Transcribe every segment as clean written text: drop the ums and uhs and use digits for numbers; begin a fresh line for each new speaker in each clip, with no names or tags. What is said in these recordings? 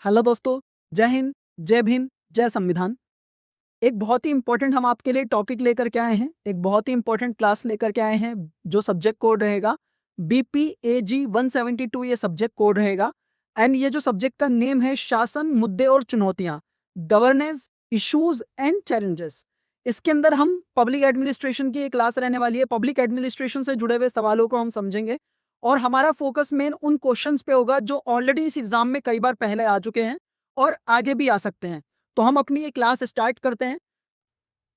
Hello दोस्तों, जय हिंद, जय भीम, जय संविधान। एक बहुत ही इंपॉर्टेंट हम आपके लिए टॉपिक लेकर के आए हैं, एक बहुत ही इंपॉर्टेंट क्लास लेकर के आए हैं, जो सब्जेक्ट कोड रहेगा BPAG 172 ये सब्जेक्ट कोड रहेगा। एंड ये जो सब्जेक्ट का नेम है शासन, मुद्दे और चुनौतियां, गवर्नेंस, इश्यूज एंड चैलेंजेस। इसके अंदर हम पब्लिक एडमिनिस्ट्रेशन की एक क्लास रहने वाली है। पब्लिक एडमिनिस्ट्रेशन से जुड़े हुए सवालों को हम समझेंगे और हमारा फोकस मेन उन क्वेश्चंस पे होगा जो ऑलरेडी इस एग्जाम में कई बार पहले आ चुके हैं और आगे भी आ सकते हैं। तो हम अपनी ये क्लास स्टार्ट करते हैं।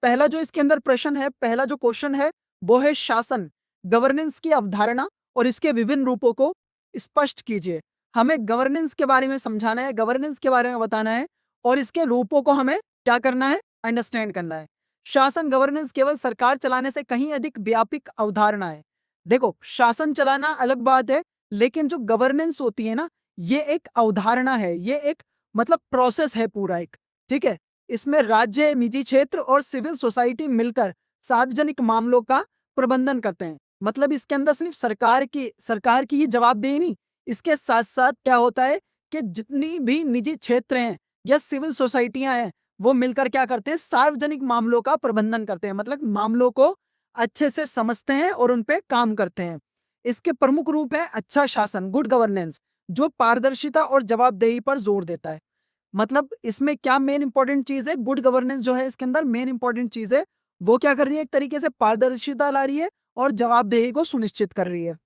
पहला जो इसके अंदर प्रश्न है, पहला जो क्वेश्चन है वो है शासन, गवर्नेंस की अवधारणा और इसके विभिन्न रूपों को स्पष्ट कीजिए। हमें गवर्नेंस के बारे में समझाना है, गवर्नेंस के बारे में बताना है और इसके रूपों को हमें क्या करना है, अंडरस्टैंड करना है। शासन, गवर्नेंस केवल सरकार चलाने से कहीं अधिक व्यापक अवधारणा है। देखो, शासन चलाना अलग बात है, लेकिन जो गवर्नेंस होती है ना, ये एक अवधारणा है, ये एक मतलब प्रोसेस है पूरा एक। ठीक है, इसमें राज्य, निजी क्षेत्र और सिविल सोसाइटी मिलकर सार्वजनिक मामलों का प्रबंधन करते हैं। मतलब इसके अंदर सिर्फ सरकार की ही जवाबदेही नहीं, इसके साथ साथ क्या होता है कि जितनी भी निजी क्षेत्र हैं या सिविल सोसाइटियां हैं, वो मिलकर क्या करते हैं, सार्वजनिक मामलों का प्रबंधन करते हैं। मतलब मामलों को अच्छे से समझते हैं और उन पे काम करते हैं। इसके प्रमुख रूप है अच्छा शासन, गुड गवर्नेंस, जो पारदर्शिता और जवाबदेही पर जोर देता है। मतलब इसमें क्या मेन इंपॉर्टेंट चीज है, गुड गवर्नेंस जो है इसके अंदर मेन इंपॉर्टेंट चीज है, वो क्या कर रही है, एक तरीके से पारदर्शिता ला रही है और जवाबदेही को सुनिश्चित कर रही है।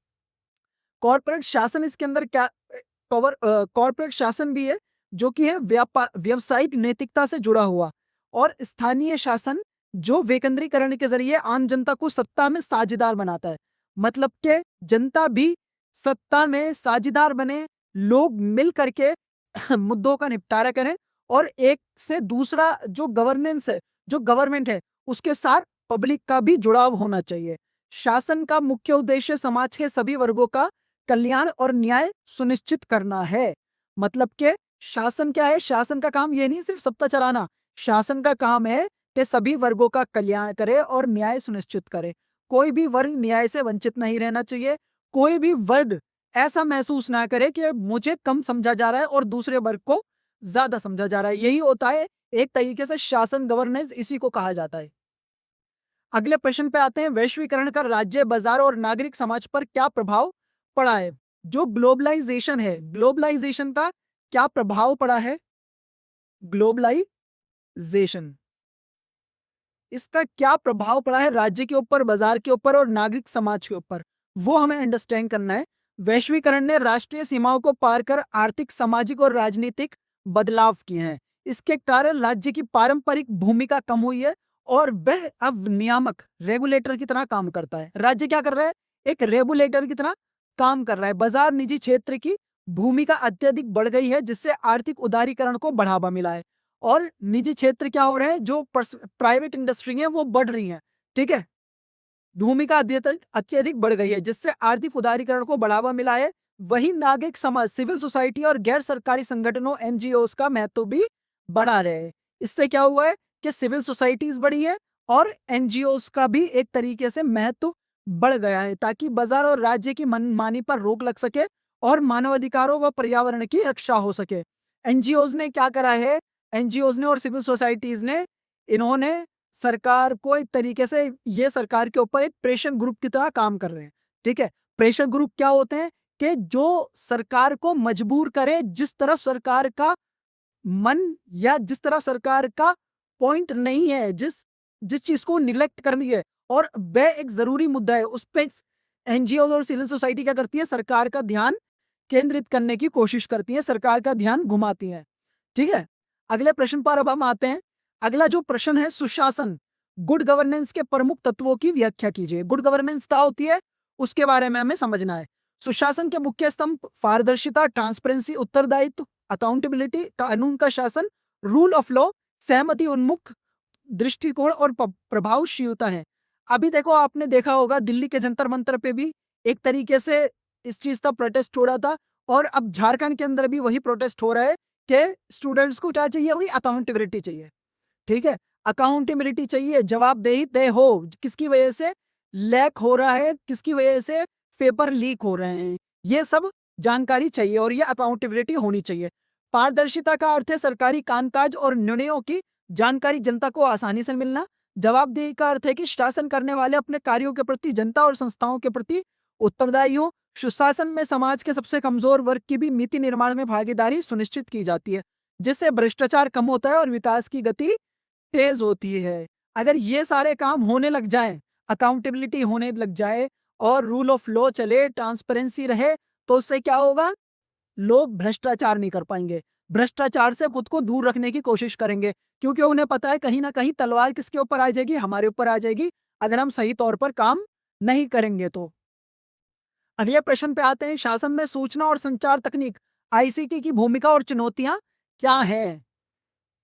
कॉर्पोरेट शासन इसके अंदर क्या कवर कॉर्पोरेट शासन भी है, जो कि है व्यावसायिक नैतिकता से जुड़ा हुआ। और स्थानीय शासन, जो विकेंद्रीकरण के जरिए आम जनता को सत्ता में साझेदार बनाता है। मतलब के जनता भी सत्ता में साझेदार बने, लोग मिल करके मुद्दों का निपटारा करें और एक से दूसरा जो गवर्नेंस है, जो गवर्नमेंट है, उसके साथ पब्लिक का भी जुड़ाव होना चाहिए। शासन का मुख्य उद्देश्य समाज के सभी वर्गों का कल्याण और न्याय सुनिश्चित करना है। मतलब के शासन क्या है, शासन का काम ये नहीं सिर्फ सत्ता चलाना, शासन का काम है कि सभी वर्गों का कल्याण करे और न्याय सुनिश्चित करे। कोई भी वर्ग न्याय से वंचित नहीं रहना चाहिए। कोई भी वर्ग ऐसा महसूस ना करे कि मुझे कम समझा जा रहा है और दूसरे वर्ग को ज्यादा समझा जा रहा है। यही होता है एक तरीके से शासन, गवर्नेंस, इसी को कहा जाता है। अगले प्रश्न पे आते हैं, वैश्वीकरण का राज्य, बाजार और नागरिक समाज पर क्या प्रभाव पड़ा है। जो ग्लोबलाइजेशन है, ग्लोबलाइजेशन का क्या प्रभाव पड़ा है, ग्लोबलाइजेशन, इसका क्या प्रभाव पड़ा है राज्य के ऊपर, बाजार के ऊपर और नागरिक समाज के ऊपर, वो हमें अंडरस्टैंड करना है। वैश्वीकरण ने राष्ट्रीय सीमाओं को पार कर आर्थिक, सामाजिक और राजनीतिक बदलाव किए हैं। इसके कारण राज्य की पारंपरिक भूमिका कम हुई है और वह अब नियामक, रेगुलेटर की तरह काम करता है। राज्य क्या कर रहा है, एक रेगुलेटर की तरह काम कर रहा है। बाजार, निजी क्षेत्र की भूमिका अत्यधिक बढ़ गई है, जिससे आर्थिक उदारीकरण को बढ़ावा मिला है। और निजी क्षेत्र क्या हो रहे हैं, जो प्राइवेट इंडस्ट्री है वो बढ़ रही है। ठीक है, भूमिका अत्यधिक बढ़ गई है, जिससे आर्थिक उदारीकरण को बढ़ावा मिला है। वही नागरिक समाज, सिविल सोसाइटी और गैर सरकारी संगठनों, एनजीओस का महत्व भी बढ़ा रहे हैं। इससे क्या हुआ है कि सिविल सोसाइटीज बढ़ी है और एनजीओस का भी एक तरीके से महत्व बढ़ गया है, ताकि बाजार और राज्य की मनमानी पर रोक लग सके और मानवाधिकारों व पर्यावरण की रक्षा हो सके। एनजीओस ने क्या करा है, एनजीओस ने और सिविल सोसाइटीज ने, इन्होंने सरकार को एक तरीके से, ये सरकार के ऊपर एक प्रेशर ग्रुप की तरह काम कर रहे हैं। ठीक है, प्रेशर ग्रुप क्या होते हैं कि जो सरकार को मजबूर करे, जिस तरफ सरकार का मन या जिस तरह सरकार का पॉइंट नहीं है, जिस जिस चीज को निग्लेक्ट करनी है और वह एक जरूरी मुद्दा है, उस पे एनजीओ और सिविल सोसाइटी क्या करती है, सरकार का ध्यान केंद्रित करने की कोशिश करती है, सरकार का ध्यान घुमाती है। ठीक है, अगले प्रश्न पर अब हम आते हैं। अगला जो प्रश्न है, सुशासन, गुड गवर्नेंस के प्रमुख तत्वों की व्याख्या कीजिए। गुड गवर्नेंस क्या होती है, उसके बारे में हमें समझना है। सुशासन के मुख्य स्तंभ पारदर्शिता, ट्रांसपेरेंसी, उत्तरदायित्व, अकाउंटेबिलिटी, कानून का शासन, रूल ऑफ लॉ, सहमति उन्मुख दृष्टिकोण और प्रभावशीलता है। अभी देखो, आपने देखा होगा दिल्ली के जंतर मंतर पे भी एक तरीके से इस चीज का प्रोटेस्ट हो रहा था और अब झारखंड के अंदर भी वही प्रोटेस्ट हो रहा है कि स्टूडेंट्स को क्या चाहिए, वही अकाउंटेबिलिटी चाहिए। ठीक है, अकाउंटेबिलिटी चाहिए, जवाबदेही तय हो, किसकी वजह से लैक हो रहा है, किसकी वजह से पेपर लीक हो रहे हैं, ये सब जानकारी चाहिए और ये अकाउंटेबिलिटी होनी चाहिए। पारदर्शिता का अर्थ है सरकारी कामकाज और निर्णयों की जानकारी जनता को आसानी से मिलना। जवाबदेही का अर्थ है कि शासन करने वाले अपने कार्यों के प्रति जनता और संस्थाओं के प्रति उत्तरदायी हो। सुशासन में समाज के सबसे कमजोर वर्ग की भी नीति निर्माण में भागीदारी सुनिश्चित की जाती है, जिससे भ्रष्टाचार कम होता है और विकास की गति तेज होती है। अगर ये सारे काम होने लग जाएं, अकाउंटेबिलिटी होने लग जाए और रूल ऑफ लॉ चले, ट्रांसपेरेंसी रहे, तो उससे क्या होगा? लोग भ्रष्टाचार नहीं कर पाएंगे, भ्रष्टाचार से खुद को दूर रखने की कोशिश करेंगे, क्योंकि उन्हें पता है कहीं ना कहीं तलवार किसके ऊपर आ जाएगी? हमारे ऊपर आ जाएगी, अगर हम सही तौर पर काम नहीं करेंगे तो। अगले प्रश्न पे आते हैं, शासन में सूचना और संचार तकनीक आईसीटी की भूमिका और चुनौतियां क्या है?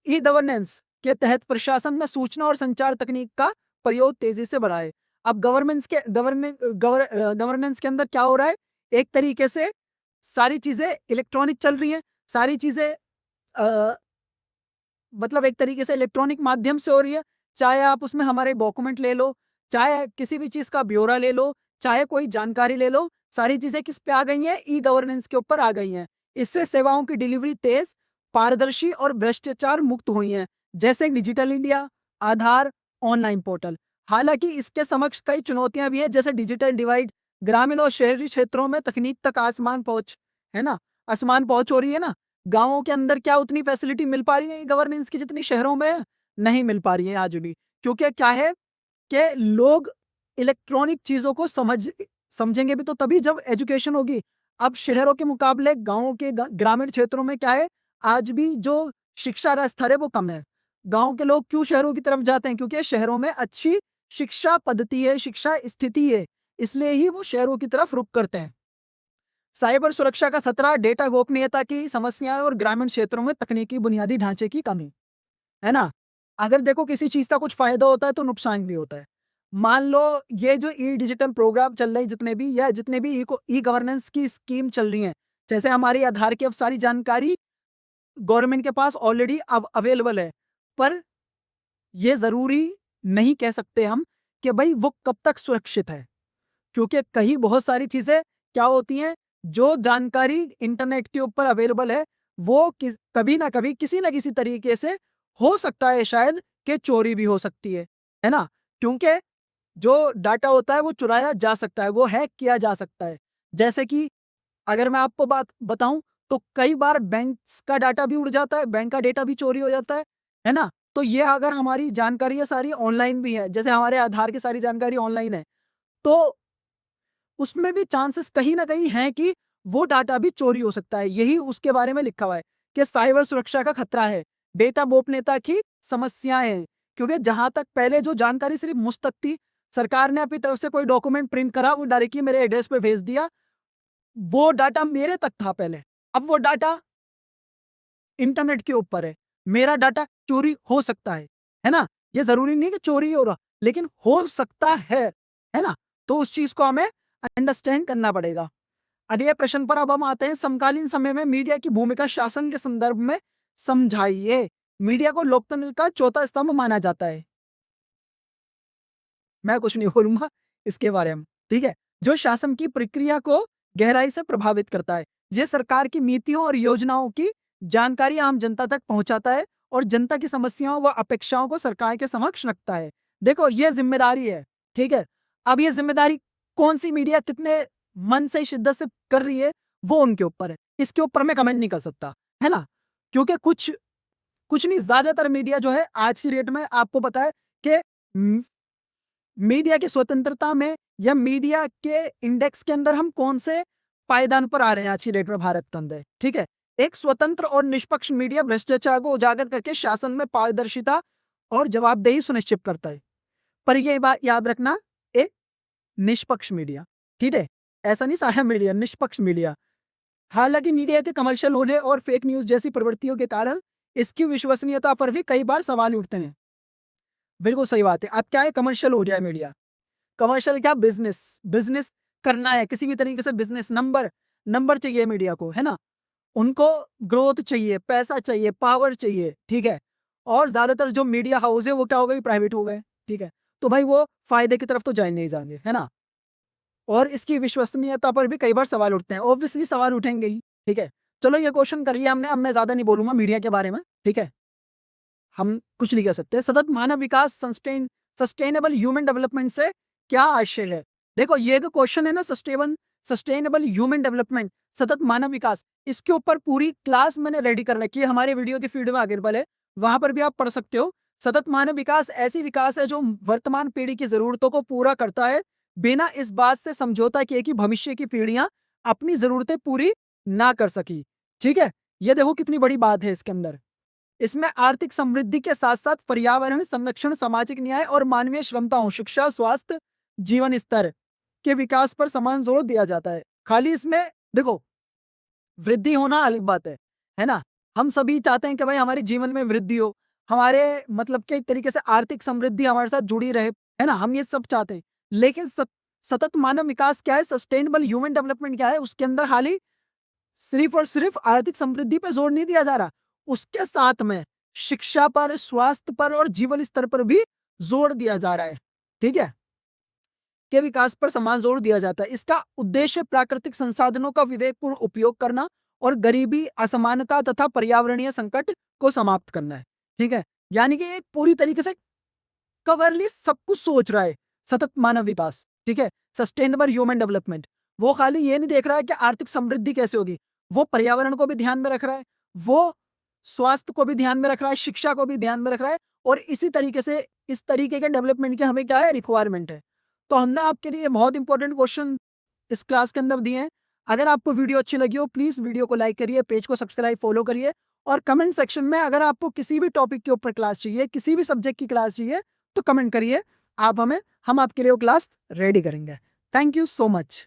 ई गवर्नेंस के तहत प्रशासन में सूचना और संचार तकनीक का प्रयोग तेजी से बढ़ाए। अब गवर्नेंस के अंदर क्या हो रहा है? एक तरीके से सारी चीजें इलेक्ट्रॉनिक चल रही हैं, सारी चीजें मतलब एक तरीके से इलेक्ट्रॉनिक माध्यम से हो रही है। चाहे आप उसमें हमारे डॉक्यूमेंट ले लो, चाहे किसी भी चीज का ब्यौरा ले लो, चाहे कोई जानकारी ले लो, सारी चीजें किस पे आ गई हैं? ई गवर्नेंस के ऊपर आ गई हैं। इससे सेवाओं की डिलीवरी तेज, पारदर्शी और भ्रष्टाचार मुक्त हुई हैं, जैसे डिजिटल इंडिया, आधार, ऑनलाइन पोर्टल। हालांकि इसके समक्ष कई चुनौतियां भी हैं, जैसे डिजिटल डिवाइड, ग्रामीण और शहरी क्षेत्रों में तकनीक तक आसमान पहुंच, है ना, आसमान पहुंच हो रही है ना। गांवों के अंदर क्या उतनी फैसिलिटी मिल पा रही है गवर्नेंस की जितनी शहरों में नहीं मिल पा रही है आज भी, क्योंकि क्या है कि लोग इलेक्ट्रॉनिक चीजों को समझेंगे भी तो तभी जब एजुकेशन होगी। अब शहरों के मुकाबले गांवों के ग्रामीण क्षेत्रों में क्या है, आज भी जो शिक्षा का स्तर है वो कम है। गांव के लोग क्यों शहरों की तरफ जाते हैं? क्योंकि शहरों में अच्छी शिक्षा पद्धति है, शिक्षा स्थिति है, इसलिए ही वो शहरों की तरफ रुख करते हैं। साइबर सुरक्षा का खतरा, डेटा गोपनीयता की समस्याएं और ग्रामीण क्षेत्रों में तकनीकी बुनियादी ढांचे की कमी, है ना। अगर देखो किसी चीज का कुछ फायदा होता है तो नुकसान भी होता है। मान लो ये जो ई डिजिटल प्रोग्राम चल रहे हैं जितने भी, या जितने भी ई गवर्नेंस की स्कीम चल रही हैं, जैसे हमारी आधार की अब सारी जानकारी गवर्नमेंट के पास ऑलरेडी अब अवेलेबल है, पर ये जरूरी नहीं कह सकते हम कि भाई वो कब तक सुरक्षित है, क्योंकि कहीं बहुत सारी चीजें क्या होती हैं, जो जानकारी इंटरनेट के ऊपर अवेलेबल है वो कभी ना कभी किसी ना किसी तरीके से हो सकता है शायद कि चोरी भी हो सकती है ना। क्योंकि जो डाटा होता है वो चुराया जा सकता है, वो हैक किया जा सकता है। जैसे कि अगर मैं आपको बात बताऊं तो कई बार बैंक का डाटा भी उड़ जाता है, बैंक का डेटा भी चोरी हो जाता है ना। तो ये अगर हमारी जानकारी है सारी ऑनलाइन भी है, जैसे हमारे आधार की सारी जानकारी ऑनलाइन है, तो उसमें भी चांसेस कहीं ना कहीं हैं कि वो डाटा भी चोरी हो सकता है। यही उसके बारे में लिखा हुआ है कि साइबर सुरक्षा का खतरा है, डेटा गोपनीयता की समस्याएं हैं। क्योंकि जहां तक पहले जो जानकारी सिर्फ मुझ तक थी, सरकार ने अपनी तरफ से कोई डॉक्यूमेंट प्रिंट करा, वो डायरेक्टली मेरे एड्रेस पे भेज दिया, वो डाटा मेरे तक था पहले। अब वो डाटा इंटरनेट के ऊपर है, मेरा डाटा चोरी हो सकता है ना। ये जरूरी नहीं कि चोरी हो रहा, लेकिन हो सकता है ना। तो उस चीज को हमें अंडरस्टैंड करना पड़ेगा। अगले प्रश्न पर अब हम आते हैं, समकालीन समय में मीडिया की भूमिका शासन के संदर्भ में समझाइए। मीडिया को लोकतंत्र का चौथा स्तंभ माना जाता है। मैं कुछ नहीं बोलूंगा इसके बारे में, ठीक है। जो शासन की प्रक्रिया को गहराई से प्रभावित करता है, ये सरकार की नीतियों और योजनाओं की जानकारी आम जनता तक पहुंचाता है और जनता की समस्याओं व अपेक्षाओं को सरकार के समक्ष रखता है। देखो ये जिम्मेदारी है, ठीक है। अब ये जिम्मेदारी कौन सी मीडिया कितने मन से शिद्दत से कर रही है वो उनके ऊपर है, इसके ऊपर मैं कमेंट नहीं कर सकता, है ना। क्योंकि कुछ कुछ नहीं, ज्यादातर मीडिया जो है आज की डेट में आपको पता है कि मीडिया की स्वतंत्रता में या मीडिया के इंडेक्स के अंदर हम कौन से पायदान पर आ रहे हैं आज की डेट में भारत के अंदर, ठीक है। एक स्वतंत्र और निष्पक्ष मीडिया भ्रष्टाचार को उजागर करके शासन में पारदर्शिता और जवाबदेही सुनिश्चित करता है। पर यह बात याद रखना, एक निष्पक्ष मीडिया, ठीक है, ऐसा नहीं सारा मीडिया, निष्पक्ष मीडिया। हालांकि मीडिया के कमर्शियल होने और फेक न्यूज जैसी प्रवृत्तियों के कारण इसकी विश्वसनीयता पर भी कई बार सवाल उठते हैं। बिल्कुल सही बात है। अब क्या है, कमर्शियल हो गया है मीडिया। कमर्शियल क्या? बिजनेस, बिजनेस करना है किसी भी तरीके से, बिजनेस नंबर नंबर चाहिए मीडिया को, है ना। उनको ग्रोथ चाहिए, पैसा चाहिए, पावर चाहिए, ठीक है। और ज्यादातर जो मीडिया हाउस है वो क्या हो गए? प्राइवेट हो गए, ठीक है। तो भाई वो फायदे की तरफ तो जाए नहीं जाएंगे, है ना। और इसकी विश्वसनीयता पर भी कई बार सवाल उठते हैं, ऑब्वियसली सवाल उठेंगे ही, ठीक है। चलो ये क्वेश्चन कर लिया हमने, अब मैं ज्यादा नहीं बोलूंगा मीडिया के बारे में, ठीक है। हम कुछ नहीं कह सकते। सतत मानव विकास सस्टेनेबल ह्यूमन डेवलपमेंट से क्या आशय है? देखो ये जो क्वेश्चन है ना, सस्टेनेबल ह्यूमन डेवलपमेंट, सतत मानव विकास, इसके ऊपर पूरी क्लास मैंने रेडी कर रखी है, हमारे वीडियो के फीड में अवेलेबल है, वहां पर भी आप पढ़ सकते हो। सतत मानव विकास ऐसी विकास है जो वर्तमान पीढ़ी की जरूरतों को पूरा करता है, बिना इस बात से समझौता किए कि भविष्य की पीढ़ियां अपनी जरूरतें पूरी ना कर सकी। ठीक है, ये देखो कितनी बड़ी बात है इसके अंदर। इसमें आर्थिक समृद्धि के साथ साथ पर्यावरण संरक्षण, सामाजिक न्याय और मानवीय क्षमताओं, शिक्षा, स्वास्थ्य, जीवन स्तर के विकास पर समान जोर दिया जाता है। खाली इसमें देखो वृद्धि होना अलग बात है ना। हम सभी चाहते हैं कि भाई हमारे जीवन में वृद्धि हो, हमारे मतलब के एक तरीके से आर्थिक समृद्धि हमारे साथ जुड़ी रहे, है ना, हम ये सब चाहते हैं। लेकिन सतत मानव विकास क्या है, सस्टेनेबल ह्यूमन डेवलपमेंट क्या है, उसके अंदर खाली सिर्फ और सिर्फ आर्थिक समृद्धि पर जोर नहीं दिया जा रहा, उसके साथ में शिक्षा पर, स्वास्थ्य पर और जीवन स्तर पर भी जोर दिया जा रहा है। ठीक है, के विकास पर समान जोर दिया जाता है। इसका उद्देश्य प्राकृतिक संसाधनों का विवेकपूर्ण उपयोग करना और गरीबी, असमानता तथा पर्यावरणीय संकट को समाप्त करना है। ठीक है, यानी कि एक पूरी तरीके से कवरली सब कुछ सोच रहा है सतत मानव विकास। ठीक है, सस्टेनेबल ह्यूमन डेवलपमेंट, वो खाली ये नहीं देख रहा है कि आर्थिक समृद्धि कैसे होगी, वो पर्यावरण को भी ध्यान में रख रहा है, वो स्वास्थ्य को भी ध्यान में रख रहा है, शिक्षा को भी ध्यान में रख रहा है, और इसी तरीके से इस तरीके के डेवलपमेंट की हमें क्या है, रिक्वायरमेंट है। तो हमने आपके लिए बहुत इंपॉर्टेंट क्वेश्चन इस क्लास के अंदर दिए हैं। अगर आपको वीडियो अच्छी लगी हो, प्लीज वीडियो को लाइक करिए, पेज को सब्सक्राइब फॉलो करिए, और कमेंट सेक्शन में अगर आपको किसी भी टॉपिक के ऊपर क्लास चाहिए, किसी भी सब्जेक्ट की क्लास चाहिए, तो कमेंट करिए, आप हमें, हम आपके लिए वो क्लास रेडी करेंगे। Thank you so much.